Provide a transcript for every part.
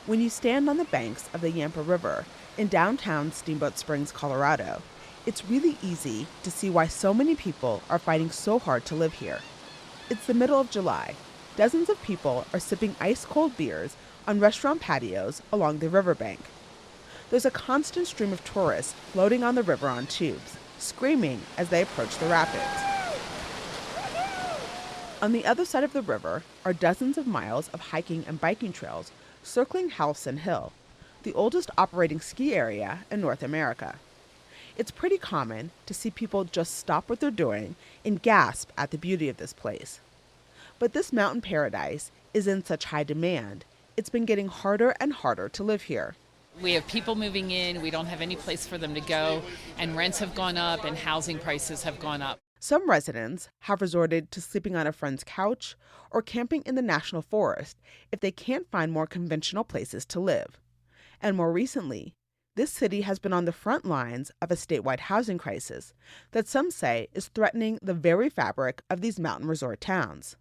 When you stand on the banks of the Yampa River in downtown Steamboat Springs, Colorado, it's really easy to see why so many people are fighting so hard to live here. It's the middle of July. Dozens of people are sipping ice-cold beers on restaurant patios along the riverbank. There's a constant stream of tourists floating on the river on tubes, screaming as they approach the rapids. On the other side of the river are dozens of miles of hiking and biking trails circling Halcyon Hill, the oldest operating ski area in North America. It's pretty common to see people just stop what they're doing and gasp at the beauty of this place. But this mountain paradise is in such high demand, it's been getting harder and harder to live here. We have people moving in, we don't have any place for them to go, and rents have gone up and housing prices have gone up. Some residents have resorted to sleeping on a friend's couch or camping in the national forest if they can't find more conventional places to live. And more recently, this city has been on the front lines of a statewide housing crisis that some say is threatening the very fabric of these mountain resort towns.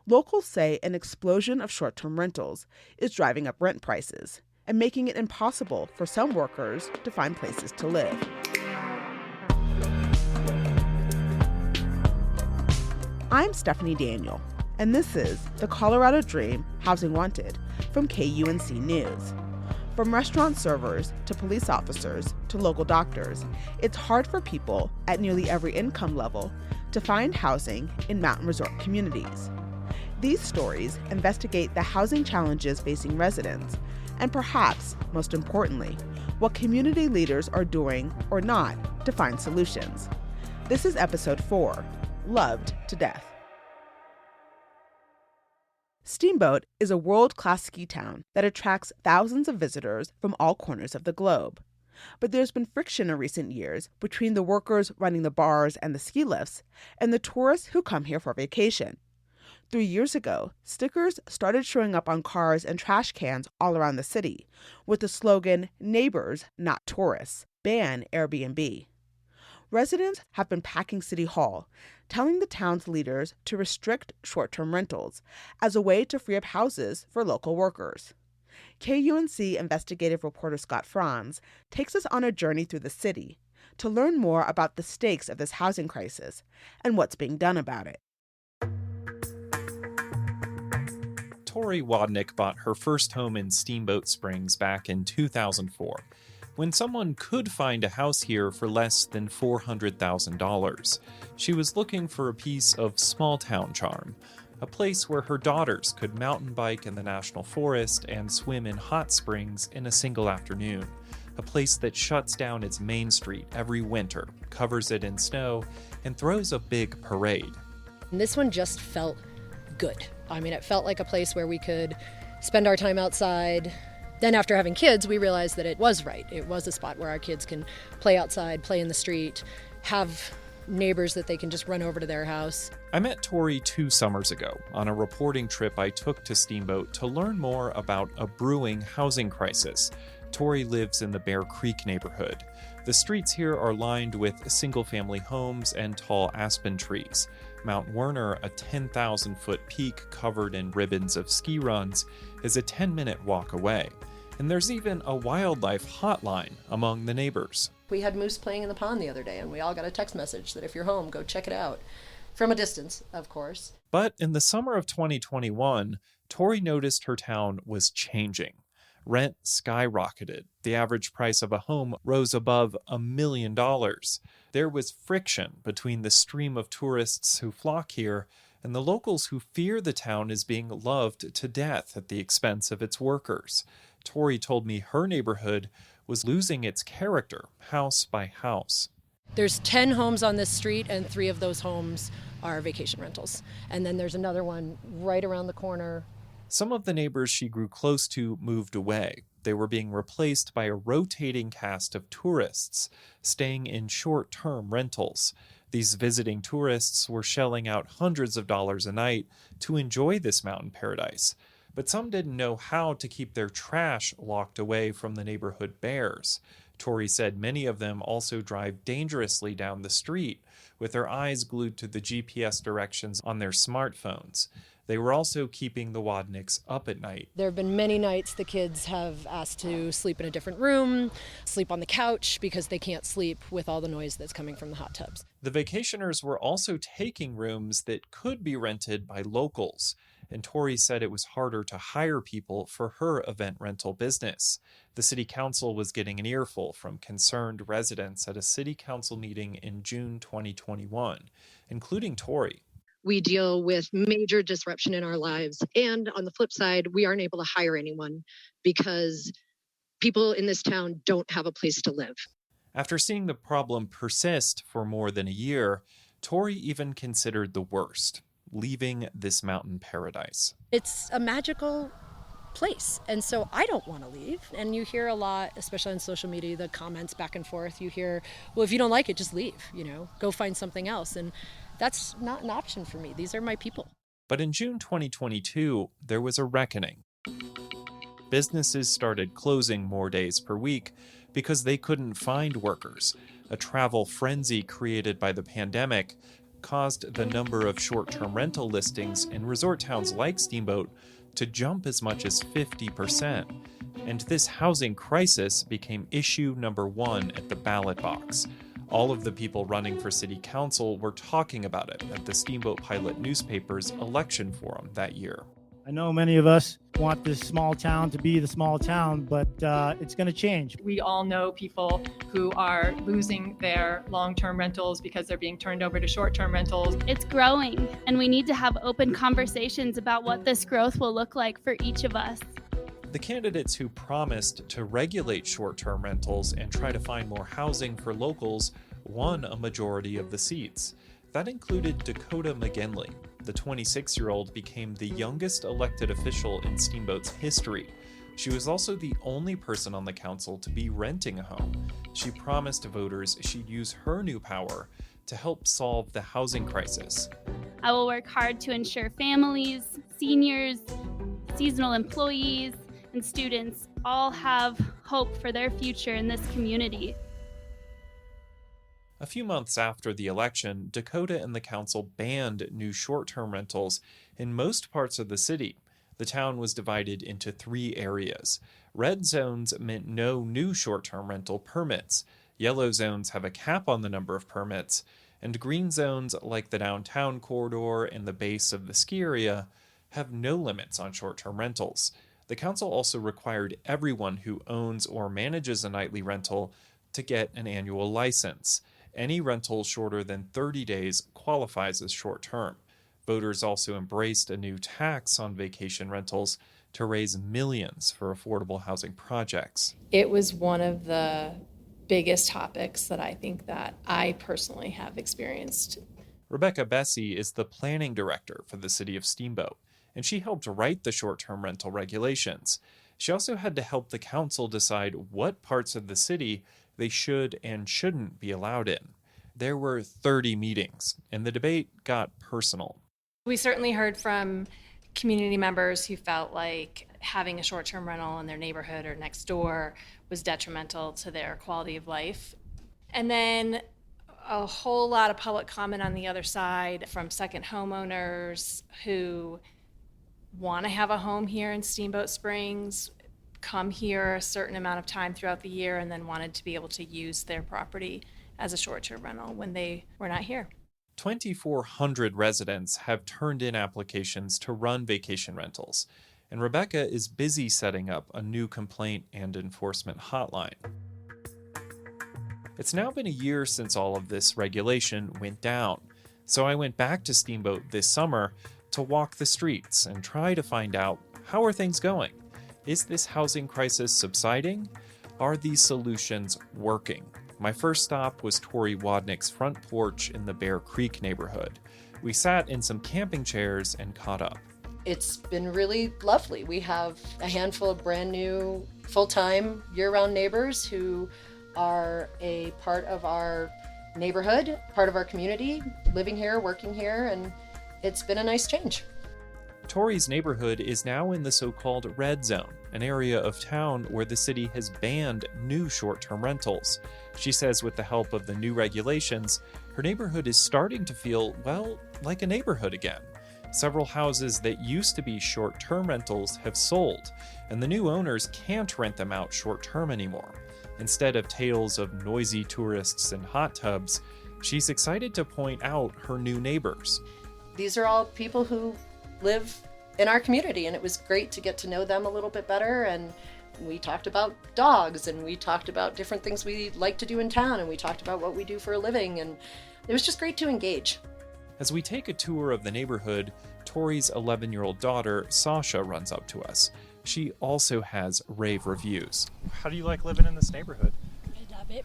Locals say an explosion of short-term rentals is driving up rent prices and making it impossible for some workers to find places to live. I'm Stephanie Daniel, and this is the Colorado Dream Housing Wanted from KUNC News. From restaurant servers to police officers to local doctors, it's hard for people at nearly every income level to find housing in mountain resort communities. These stories investigate the housing challenges facing residents, and perhaps, most importantly, what community leaders are doing or not to find solutions. This is episode 4, Loved to Death. Steamboat is a world-class ski town that attracts thousands of visitors from all corners of the globe. But there's been friction in recent years between the workers running the bars and the ski lifts and the tourists who come here for vacation. 3 years ago, stickers started showing up on cars and trash cans all around the city with the slogan, "Neighbors, not tourists, ban Airbnb." Residents have been packing City Hall, telling the town's leaders to restrict short-term rentals as a way to free up houses for local workers. KUNC investigative reporter Scott Franz takes us on a journey through the city to learn more about the stakes of this housing crisis and what's being done about it. Tori Wadnick bought her first home in Steamboat Springs back in 2004, when someone could find a house here for less than $400,000. She was looking for a piece of small-town charm, a place where her daughters could mountain bike in the national forest and swim in hot springs in a single afternoon, a place that shuts down its main street every winter, covers it in snow, and throws a big parade. And this one just felt good. I mean, it felt like a place where we could spend our time outside. Then after having kids, we realized that it was right. It was a spot where our kids can play outside, play in the street, have neighbors that they can just run over to their house. I met Tori 2 summers ago on a reporting trip I took to Steamboat to learn more about a brewing housing crisis. Tori lives in the Bear Creek neighborhood. The streets here are lined with single-family homes and tall aspen trees. Mount Werner, a 10,000-foot peak covered in ribbons of ski runs, is a 10-minute walk away. And there's even a wildlife hotline among the neighbors. We had moose playing in the pond the other day, and we all got a text message that if you're home, go check it out. From a distance, of course. But in the summer of 2021, Tori noticed her town was changing. Rent skyrocketed. The average price of a home rose above $1 million. There was friction between the stream of tourists who flock here and the locals who fear the town is being loved to death at the expense of its workers. Tori told me her neighborhood was losing its character, house by house. There's 10 homes on this street, and 3 of those homes are vacation rentals. And then there's another one right around the corner. Some of the neighbors she grew close to moved away. They were being replaced by a rotating cast of tourists, staying in short-term rentals. These visiting tourists were shelling out hundreds of dollars a night to enjoy this mountain paradise. But some didn't know how to keep their trash locked away from the neighborhood bears. Tori said many of them also drive dangerously down the street, with their eyes glued to the GPS directions on their smartphones. They were also keeping the Wadnicks up at night. There have been many nights the kids have asked to sleep in a different room, sleep on the couch because they can't sleep with all the noise that's coming from the hot tubs. The vacationers were also taking rooms that could be rented by locals, and Tori said it was harder to hire people for her event rental business. The city council was getting an earful from concerned residents at a city council meeting in June 2021, including Tori. We deal with major disruption in our lives. And on the flip side, we aren't able to hire anyone because people in this town don't have a place to live. After seeing the problem persist for more than a year, Tori even considered the worst, leaving this mountain paradise. It's a magical place. And so I don't want to leave. And you hear a lot, especially on social media, the comments back and forth. You hear, well, if you don't like it, just leave, go find something else. And that's not an option for me. These are my people. But in June 2022, there was a reckoning. Businesses started closing more days per week because they couldn't find workers. A travel frenzy created by the pandemic caused the number of short-term rental listings in resort towns like Steamboat to jump as much as 50%. And this housing crisis became issue number one at the ballot box. All of the people running for city council were talking about it at the Steamboat Pilot newspaper's election forum that year. I know many of us want this small town to be the small town, but it's going to change. We all know people who are losing their long-term rentals because they're being turned over to short-term rentals. It's growing, and we need to have open conversations about what this growth will look like for each of us. The candidates who promised to regulate short-term rentals and try to find more housing for locals won a majority of the seats. That included Dakota McGinley. The 26-year-old became the youngest elected official in Steamboat's history. She was also the only person on the council to be renting a home. She promised voters she'd use her new power to help solve the housing crisis. I will work hard to ensure families, seniors, seasonal employees, and students all have hope for their future in this community. A few months after the election, Dakota and the council banned new short-term rentals in most parts of the city. The town was divided into 3 areas. Red zones meant no new short-term rental permits. Yellow zones have a cap on the number of permits. And green zones, like the downtown corridor and the base of the ski area, have no limits on short-term rentals. The council also required everyone who owns or manages a nightly rental to get an annual license. Any rental shorter than 30 days qualifies as short-term. Voters also embraced a new tax on vacation rentals to raise millions for affordable housing projects. It was one of the biggest topics that I think that I personally have experienced. Rebecca Bessie is the planning director for the city of Steamboat, and she helped write the short-term rental regulations. She also had to help the council decide what parts of the city they should and shouldn't be allowed in. There were 30 meetings, and the debate got personal. We certainly heard from community members who felt like having a short-term rental in their neighborhood or next door was detrimental to their quality of life. And then a whole lot of public comment on the other side from second homeowners who want to have a home here in Steamboat Springs, come here a certain amount of time throughout the year, and then wanted to be able to use their property as a short-term rental when they were not here. 2,400 residents have turned in applications to run vacation rentals, and Rebecca is busy setting up a new complaint and enforcement hotline. It's now been a year since all of this regulation went down, so I went back to Steamboat this summer to walk the streets and try to find out, how are things going? Is this housing crisis subsiding? Are these solutions working? My first stop was Tori Wadnick's front porch in the Bear Creek neighborhood. We sat in some camping chairs and caught up. It's been really lovely. We have a handful of brand new full-time year-round neighbors who are a part of our neighborhood, part of our community, living here, working here, and it's been a nice change. Tori's neighborhood is now in the so-called red zone, an area of town where the city has banned new short-term rentals. She says with the help of the new regulations, her neighborhood is starting to feel, well, like a neighborhood again. Several houses that used to be short-term rentals have sold, and the new owners can't rent them out short-term anymore. Instead of tales of noisy tourists and hot tubs, she's excited to point out her new neighbors. These are all people who live in our community, and it was great to get to know them a little bit better. And we talked about dogs, and we talked about different things we like to do in town, and we talked about what we do for a living, and it was just great to engage. As we take a tour of the neighborhood, Tori's 11-year-old daughter, Sasha, runs up to us. She also has rave reviews. How do you like living in this neighborhood? I love it.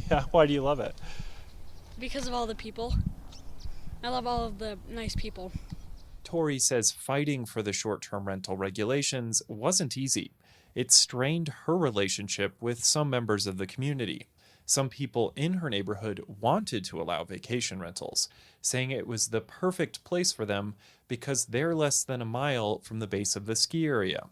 Yeah, why do you love it? Because of all the people. I love all of the nice people. Tori says fighting for the short-term rental regulations wasn't easy. It strained her relationship with some members of the community. Some people in her neighborhood wanted to allow vacation rentals, saying it was the perfect place for them because they're less than a mile from the base of the ski area.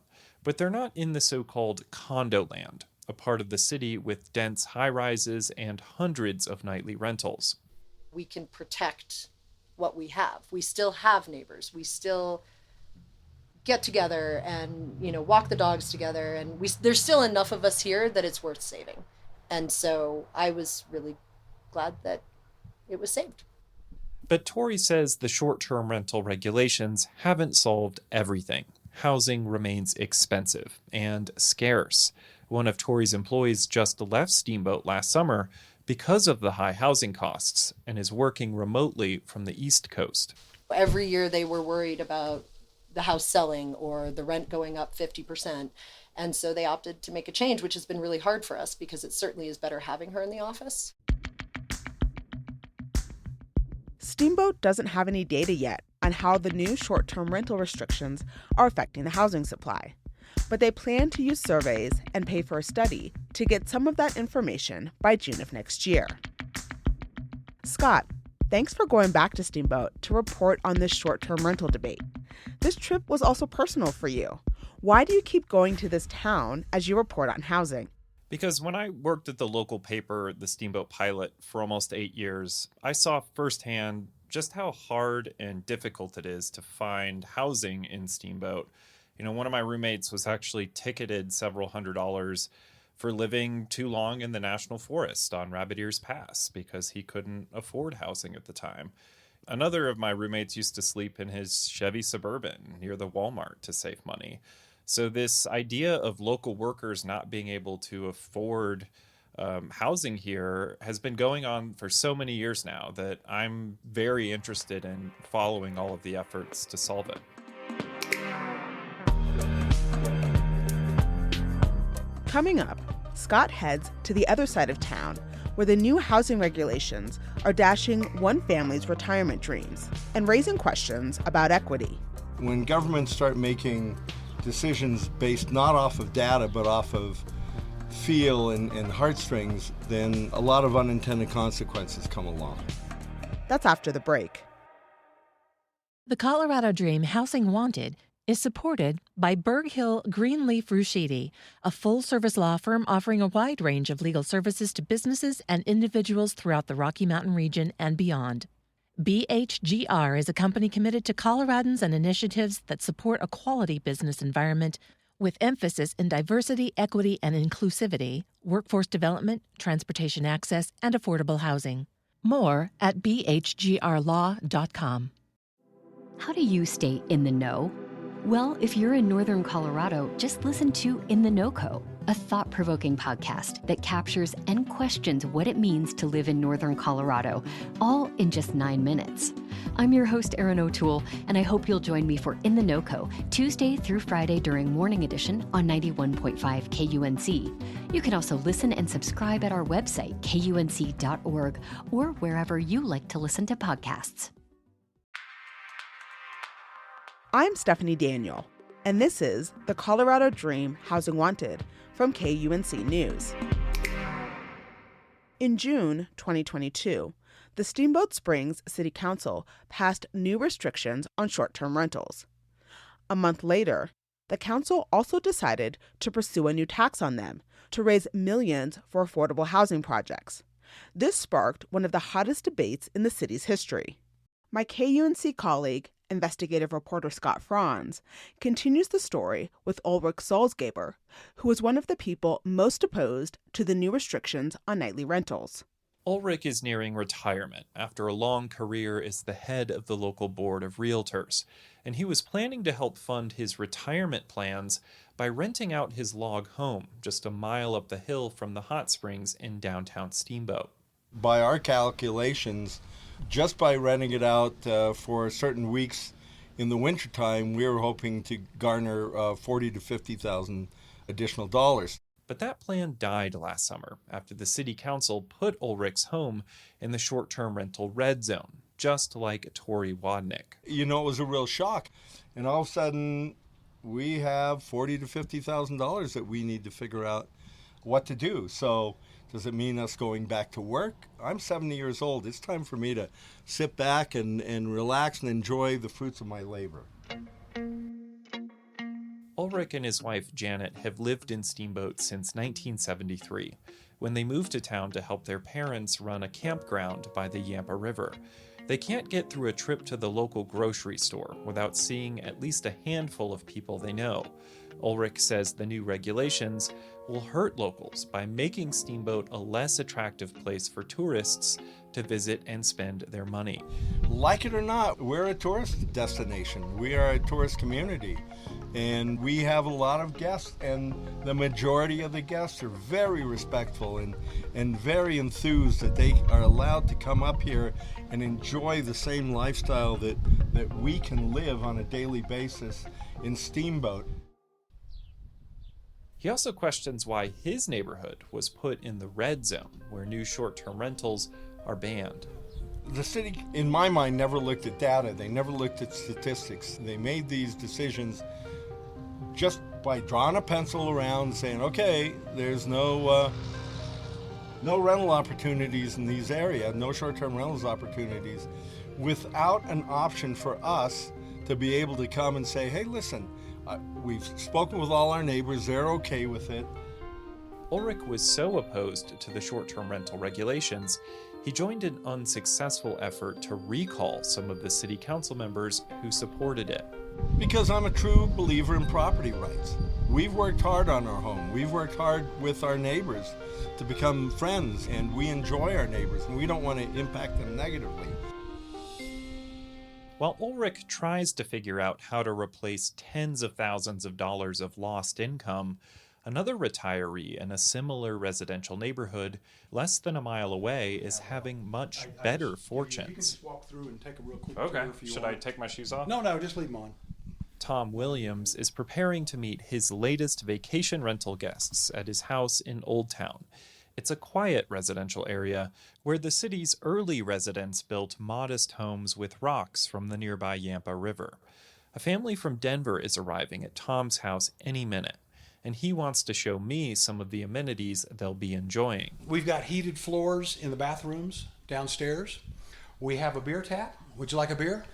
But they're not in the so-called condo land, a part of the city with dense high-rises and hundreds of nightly rentals. We can protect what we have. We still have neighbors. We still get together and, walk the dogs together. And there's still enough of us here that it's worth saving. And so I was really glad that it was saved. But Tori says the short-term rental regulations haven't solved everything. Housing remains expensive and scarce. One of Tori's employees just left Steamboat last summer because of the high housing costs and is working remotely from the East Coast. Every year they were worried about the house selling or the rent going up 50%. And so they opted to make a change, which has been really hard for us because it certainly is better having her in the office. Steamboat doesn't have any data yet on how the new short-term rental restrictions are affecting the housing supply. But they plan to use surveys and pay for a study to get some of that information by June of next year. Scott, thanks for going back to Steamboat to report on this short-term rental debate. This trip was also personal for you. Why do you keep going to this town as you report on housing? Because when I worked at the local paper, the Steamboat Pilot, for almost 8 years, I saw firsthand just how hard and difficult it is to find housing in Steamboat. One of my roommates was actually ticketed several $100s for living too long in the National Forest on Rabbit Ears Pass because he couldn't afford housing at the time. Another of my roommates used to sleep in his Chevy Suburban near the Walmart to save money. So this idea of local workers not being able to afford housing here has been going on for so many years now that I'm very interested in following all of the efforts to solve it. Coming up, Scott heads to the other side of town where the new housing regulations are dashing one family's retirement dreams and raising questions about equity. When governments start making decisions based not off of data but off of feel and heartstrings, then a lot of unintended consequences come along. That's after the break. The Colorado Dream Housing Wanted is supported by Berg Hill Greenleaf Ruscitti, a full-service law firm offering a wide range of legal services to businesses and individuals throughout the Rocky Mountain region and beyond. BHGR is a company committed to Coloradans and initiatives that support a quality business environment with emphasis in diversity, equity, and inclusivity, workforce development, transportation access, and affordable housing. More at bhgrlaw.com. How do you stay in the know? Well, if you're in Northern Colorado, just listen to In the NoCo, a thought-provoking podcast that captures and questions what it means to live in Northern Colorado, all in just 9 minutes. I'm your host, Erin O'Toole, and I hope you'll join me for In the NoCo, Tuesday through Friday during Morning Edition on 91.5 KUNC. You can also listen and subscribe at our website, kunc.org, or wherever you like to listen to podcasts. I'm Stephanie Daniel, and this is the Colorado Dream Housing Wanted from KUNC News. In June 2022, the Steamboat Springs City Council passed new restrictions on short-term rentals. A month later, the council also decided to pursue a new tax on them to raise millions for affordable housing projects. This sparked one of the hottest debates in the city's history. My KUNC colleague, investigative reporter Scott Franz, continues the story with Ulrich Salzgeber, who was one of the people most opposed to the new restrictions on nightly rentals. Ulrich is nearing retirement after a long career as the head of the local board of realtors, and he was planning to help fund his retirement plans by renting out his log home just a mile up the hill from the hot springs in downtown Steamboat. By our calculations, just by renting it out for certain weeks in the wintertime, we were hoping to garner $40,000 to $50,000 additional dollars. But that plan died last summer after the city council put Ulrich's home in the short-term rental red zone, just like Tori Wadnick. You know, it was a real shock. And all of a sudden, we have $40,000 to $50,000 that we need to figure out what to do. So does it mean us going back to work? I'm 70 years old. It's time for me to sit back and relax and enjoy the fruits of my labor. Ulrich and his wife Janet have lived in Steamboat since 1973, when they moved to town to help their parents run a campground by the Yampa River. They can't get through a trip to the local grocery store without seeing at least a handful of people they know. Ulrich says the new regulations will hurt locals by making Steamboat a less attractive place for tourists to visit and spend their money. Like it or not, we're a tourist destination. We are a tourist community, and we have a lot of guests, and the majority of the guests are very respectful and very enthused that they are allowed to come up here and enjoy the same lifestyle that we can live on a daily basis in Steamboat. He also questions why his neighborhood was put in the red zone, where new short-term rentals are banned. The city, in my mind, never looked at data. They never looked at statistics. They made these decisions just by drawing a pencil around and saying, okay, there's no rental opportunities in these areas, no short-term rentals opportunities, without an option for us to be able to come and say, hey, listen, we've spoken with all our neighbors, they're okay with it. Ulrich was so opposed to the short-term rental regulations, he joined an unsuccessful effort to recall some of the city council members who supported it. Because I'm a true believer in property rights. We've worked hard on our home. We've worked hard with our neighbors to become friends, and we enjoy our neighbors, and we don't want to impact them negatively. While Ulrich tries to figure out how to replace tens of thousands of dollars of lost income, another retiree in a similar residential neighborhood less than a mile away is having much better fortunes. You can just walk through and take a real quick Okay. tour if you Should want. I take my shoes off? No, just leave them on. Tom Williams is preparing to meet his latest vacation rental guests at his house in Old Town. It's a quiet residential area where the city's early residents built modest homes with rocks from the nearby Yampa River. A family from Denver is arriving at Tom's house any minute, and he wants to show me some of the amenities they'll be enjoying. We've got heated floors in the bathrooms downstairs. We have a beer tap. Would you like a beer?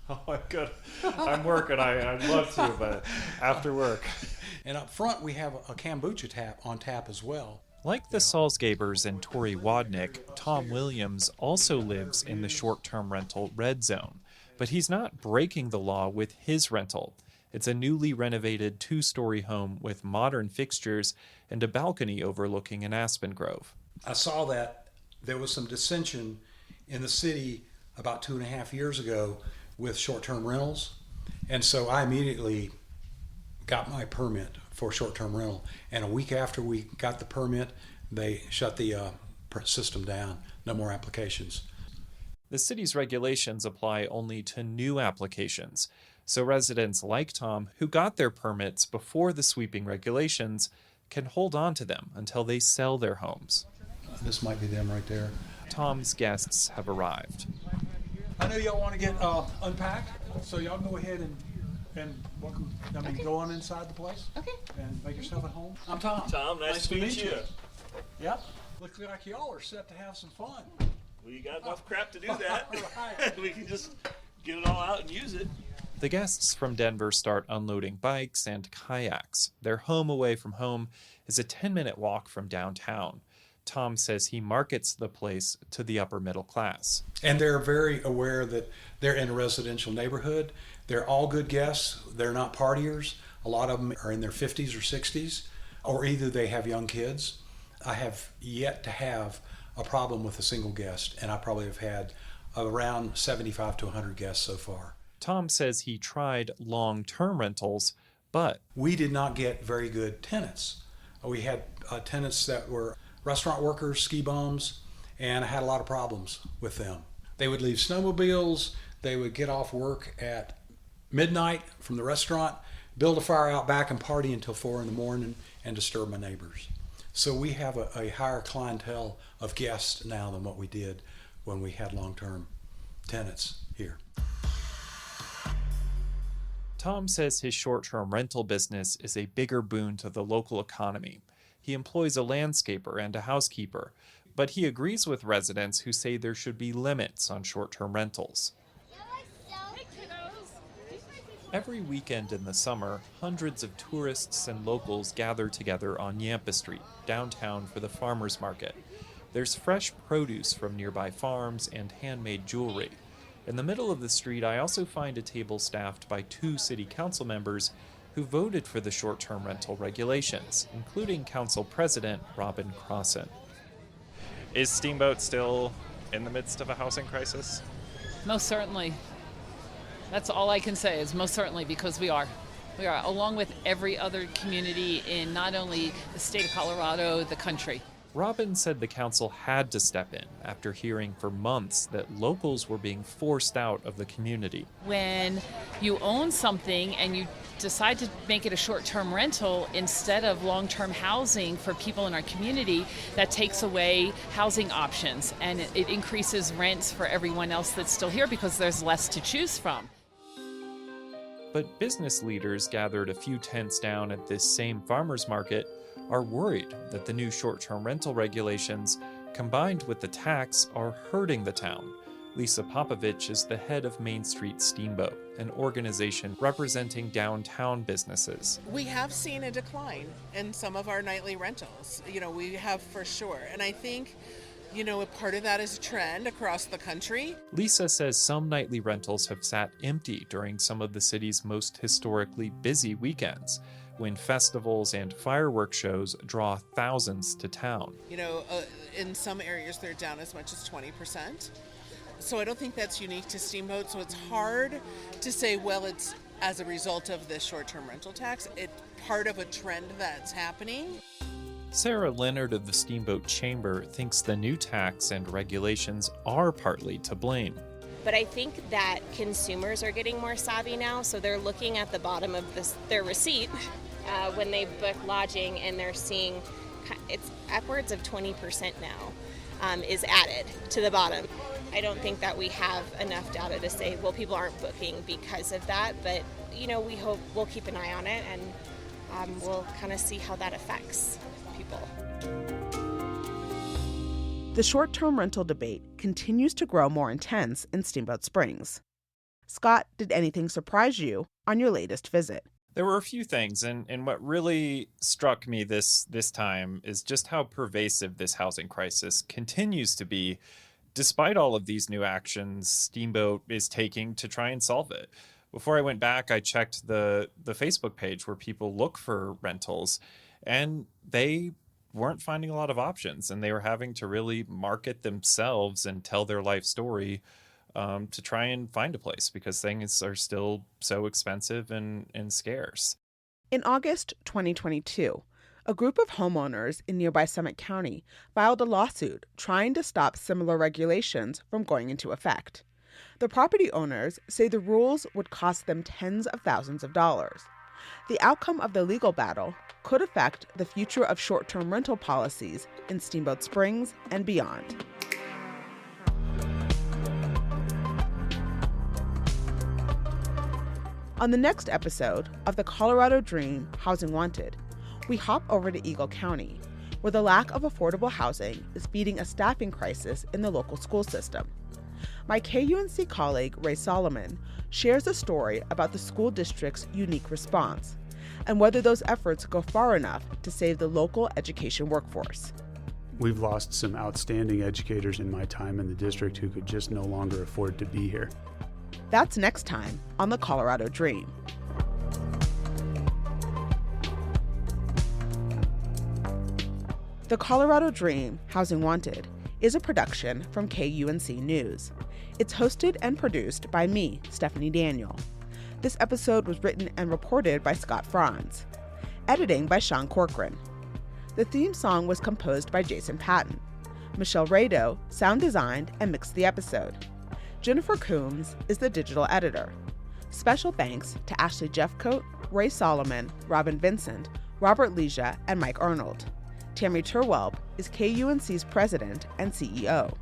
Oh, good. I'm working. I'd love to, but after work. And up front, we have a kombucha tap on tap as well. Like the Salzgebers and Tori Wadnick, Tom Williams also lives in the short-term rental red zone, but he's not breaking the law with his rental. It's a newly renovated 2-story home with modern fixtures and a balcony overlooking an aspen grove. I saw that there was some dissension in the city about 2.5 years ago with short-term rentals, and so I immediately got my permit for short-term rental, and a week after we got the permit, they shut the system down. No more applications. The city's regulations apply only to new applications, so residents like Tom who got their permits before the sweeping regulations can hold on to them until they sell their homes. This might be them right there. Tom's guests have arrived. I know y'all want to get unpacked, so y'all go ahead and welcome. Go on inside the place. Okay. And make yourself at home. I'm Tom. Tom, nice to meet you. Yep. Looks like y'all are set to have some fun. Well, you got enough crap to do that. Right. We can just get it all out and use it. The guests from Denver start unloading bikes and kayaks. Their home away from home is a 10-minute walk from downtown. Tom says he markets the place to the upper middle class. And they're very aware that they're in a residential neighborhood. They're all good guests. They're not partiers. A lot of them are in their 50s or 60s, or either they have young kids. I have yet to have a problem with a single guest, and I probably have had around 75 to 100 guests so far. Tom says he tried long-term rentals, but we did not get very good tenants. We had tenants that were restaurant workers, ski bums, and I had a lot of problems with them. They would leave snowmobiles, they would get off work at midnight from the restaurant, build a fire out back and party until 4 in the morning and disturb my neighbors. So we have a higher clientele of guests now than what we did when we had long-term tenants here. Tom says his short-term rental business is a bigger boon to the local economy. He employs a landscaper and a housekeeper, but he agrees with residents who say there should be limits on short-term rentals. Every weekend in the summer, hundreds of tourists and locals gather together on Yampa Street, downtown, for the farmers market. There's fresh produce from nearby farms and handmade jewelry. In the middle of the street, I also find a table staffed by 2 city council members who voted for the short-term rental regulations, including council president Robin Crossan. Is Steamboat still in the midst of a housing crisis? Most certainly. That's all I can say, is most certainly, because we are. We are, along with every other community in not only the state of Colorado, the country. Robin said the council had to step in after hearing for months that locals were being forced out of the community. When you own something and you decide to make it a short-term rental instead of long-term housing for people in our community, that takes away housing options, and it increases rents for everyone else that's still here because there's less to choose from. But business leaders gathered a few tents down at this same farmers market are worried that the new short-term rental regulations, combined with the tax, are hurting the town. Lisa Popovich is the head of Main Street Steamboat, an organization representing downtown businesses. We have seen a decline in some of our nightly rentals. We have for sure. And I think, a part of that is a trend across the country. Lisa says some nightly rentals have sat empty during some of the city's most historically busy weekends, when festivals and fireworks shows draw thousands to town. In some areas they're down as much as 20%. So I don't think that's unique to Steamboat. So it's hard to say, well, it's as a result of this short-term rental tax. It's part of a trend that's happening. Sarah Leonard of the Steamboat Chamber thinks the new tax and regulations are partly to blame. But I think that consumers are getting more savvy now, so they're looking at the bottom of their receipt when they book lodging, and they're seeing it's upwards of 20% now is added to the bottom. I don't think that we have enough data to say, well, people aren't booking because of that, but we hope we'll keep an eye on it, and we'll kind of see how that affects people. The short-term rental debate continues to grow more intense in Steamboat Springs. Scott, did anything surprise you on your latest visit? There were a few things, and what really struck me this time is just how pervasive this housing crisis continues to be, despite all of these new actions Steamboat is taking to try and solve it. Before I went back, I checked the Facebook page where people look for rentals, and they weren't finding a lot of options, and they were having to really market themselves and tell their life story to try and find a place, because things are still so expensive and scarce. In August 2022, a group of homeowners in nearby Summit County filed a lawsuit trying to stop similar regulations from going into effect. The property owners say the rules would cost them tens of thousands of dollars. The outcome of the legal battle could affect the future of short-term rental policies in Steamboat Springs and beyond. On the next episode of the Colorado Dream Housing Wanted, we hop over to Eagle County, where the lack of affordable housing is feeding a staffing crisis in the local school system. My KUNC colleague, Ray Solomon, shares a story about the school district's unique response and whether those efforts go far enough to save the local education workforce. We've lost some outstanding educators in my time in the district who could just no longer afford to be here. That's next time on The Colorado Dream. The Colorado Dream, Housing Wanted, is a production from KUNC News. It's hosted and produced by me, Stephanie Daniel. This episode was written and reported by Scott Franz. Editing by Sean Corcoran. The theme song was composed by Jason Patton. Michelle Rado sound designed and mixed the episode. Jennifer Coombs is the digital editor. Special thanks to Ashley Jeffcoat, Ray Solomon, Robin Vincent, Robert Leja, and Mike Arnold. Tammy Turwelp is KUNC's president and CEO.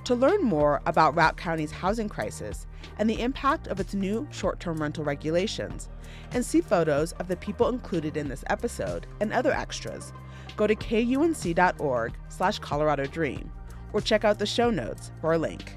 To learn more about Routt County's housing crisis and the impact of its new short-term rental regulations, and see photos of the people included in this episode and other extras, go to kunc.org/Colorado Dream, or check out the show notes for a link.